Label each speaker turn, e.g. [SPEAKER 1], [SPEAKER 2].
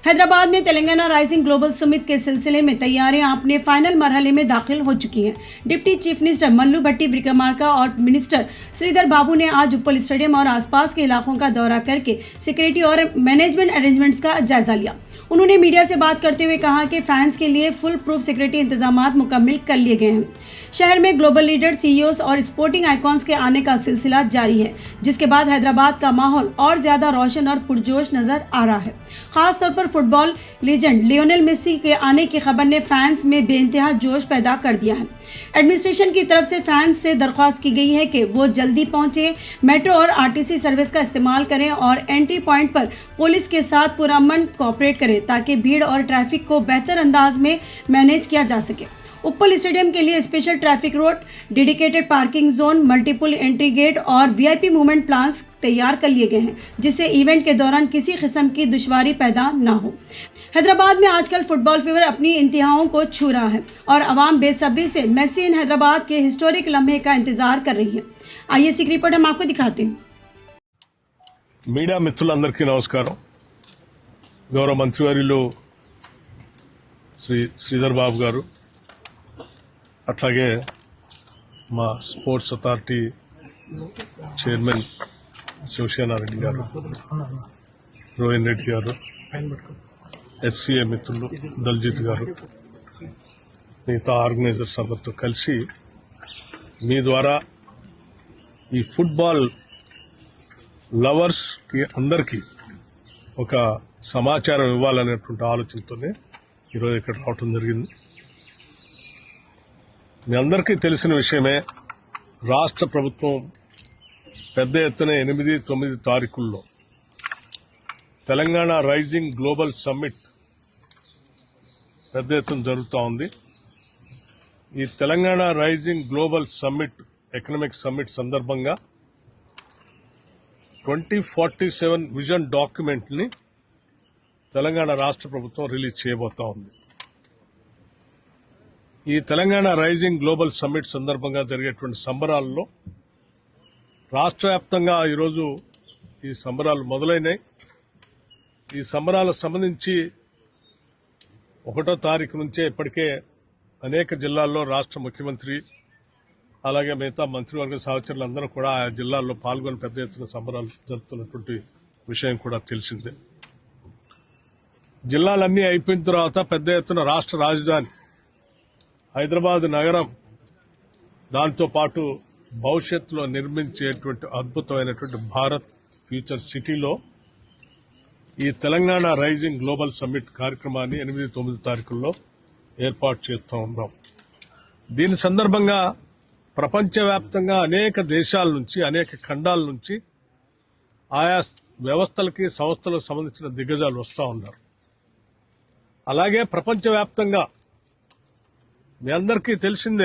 [SPEAKER 1] हैदराबाद में Telangana rising global summit के सिलसिले में तैयारियां अपने फाइनल मरहले में दाखिल हो चुकी हैं। डिप्टी चीफ मिनिस्टर मल्लू भट्टी विक्रमार्का और मिनिस्टर श्रीधर बाबू ने आज उप्पल स्टेडियम और आसपास के इलाकों का दौरा करके सिक्योरिटी और मैनेजमेंट अरेंजमेंट्स का जायजा लिया। उन्होंने मीडिया से बात करते हुए कहा कि फैंस के लिए फुल प्रूफ सिक्योरिटी इंतजाम मुकम्मल कर लिए गए हैं। शहर में ग्लोबल लीडर, सीईओस और स्पोर्टिंग आइकॉन्स के आने का सिलसिला जारी है, जिसके बाद हैदराबाद का माहौल और ज्यादा रोशन और पुरजोश नजर आ रहा है। खास तौर पर फुटबॉल लीजेंड लियोनेल मेसी के आने की खबर ने फैंस में बेइंतहा जोश पैदा कर दिया है। एडमिनिस्ट्रेशन की तरफ से फैंस से दरख्वास्त की गई है कि वो जल्दी पहुंचे, मेट्रो और आरटीसी सर्विस का इस्तेमाल करें और एंट्री पॉइंट पर पुलिस के साथ पुरअमन कोऑपरेट करें ताकि भीड़ और ट्रैफिक को बेहतर अंदाज में मैनेज किया जा सके। उप्पल स्टेडियम के लिए special traffic road, dedicated parking zone, multiple entry gate और वीआईपी मूवमेंट प्लान्स तैयार कर लिए गए हैं, जिससे इवेंट के दौरान किसी किस्म की दुश्वारी पैदा न हो। हैदराबाद में आजकल फुटबॉल फीवर अपनी इंतहाओं को छू रहा है और आवाम बेसब्री से मेसी इन हैदराबाद के हिस्टोरिक लम्हे का इंतजार कर रही है। आइए इसी रिपोर्ट हम आपको दिखाते हैं।
[SPEAKER 2] मीडिया मित्रुలందరికీ నమస్కారం। గౌరవ మంత్రివర్యులు శ్రీధర్ బాబు గారు, అట్లాగే మా స్పోర్ట్స్ అథారిటీ చైర్మన్ శివసేనారెడ్డి గారు, రోహిన్ రెడ్డి గారు, హెచ్సిఏ మిత్రులు దల్జిత్ గారు, మిగతా ఆర్గనైజర్స్ అందరితో కలిసి మీ ద్వారా ఈ ఫుట్బాల్ లవర్స్ కి అందరికీ ఒక సమాచారం ఇవ్వాలనేటువంటి ఆలోచనతోనే ఈరోజు ఇక్కడ రావటం జరిగింది। మీ అందరికీ తెలిసిన విషయమే, రాష్ట్ర ప్రభుత్వం పెద్ద ఎత్తున 8-9 తారీఖుల్లో తెలంగాణ రైజింగ్ గ్లోబల్ సమ్మిట్ పెద్ద ఎత్తున జరుగుతూ ఉంది। ఈ Telangana rising global summit, economic summit సందర్భంగా 2047 విజన్ డాక్యుమెంట్ ని తెలంగాణ రాష్ట్ర ప్రభుత్వం రిలీజ్ చేయబోతా ఉంది। ఈ తెలంగాణ రైజింగ్ గ్లోబల్ సమ్మిట్ సందర్భంగా జరిగేటువంటి సంబరాల్లో రాష్ట్ర వ్యాప్తంగా ఈరోజు ఈ సంబరాలు మొదలైనాయి। ఈ సంబరాలకు సంబంధించి 1వ తారీఖు నుంచే ఇప్పటికే అనేక జిల్లాల్లో రాష్ట్ర ముఖ్యమంత్రి అలాగే మిగతా మంత్రివర్గ సహచరులందరూ కూడా ఆ జిల్లాల్లో పాల్గొని పెద్ద ఎత్తున సంబరాలు జరుపుతున్నటువంటి విషయం కూడా తెలిసిందే। జిల్లాలన్నీ అయిపోయిన తర్వాత పెద్ద ఎత్తున రాష్ట్ర రాజధాని హైదరాబాద్ నగరం, దాంతో పాటు భవిష్యత్తులో నిర్మించేటువంటి అద్భుతమైనటువంటి భారత్ ఫ్యూచర్ సిటీలో ఈ తెలంగాణ రైజింగ్ గ్లోబల్ సమ్మిట్ కార్యక్రమాన్ని 8-9 తారీఖుల్లో ఏర్పాటు చేస్తూ ఉన్నాం। దీని సందర్భంగా ప్రపంచవ్యాప్తంగా అనేక దేశాల నుంచి, అనేక ఖండాల నుంచి ఆయా వ్యవస్థలకి, సంస్థలకు సంబంధించిన దిగ్గజాలు వస్తూ ఉన్నారు। అలాగే ప్రపంచవ్యాప్తంగా మీ అందరికీ తెలిసిందే,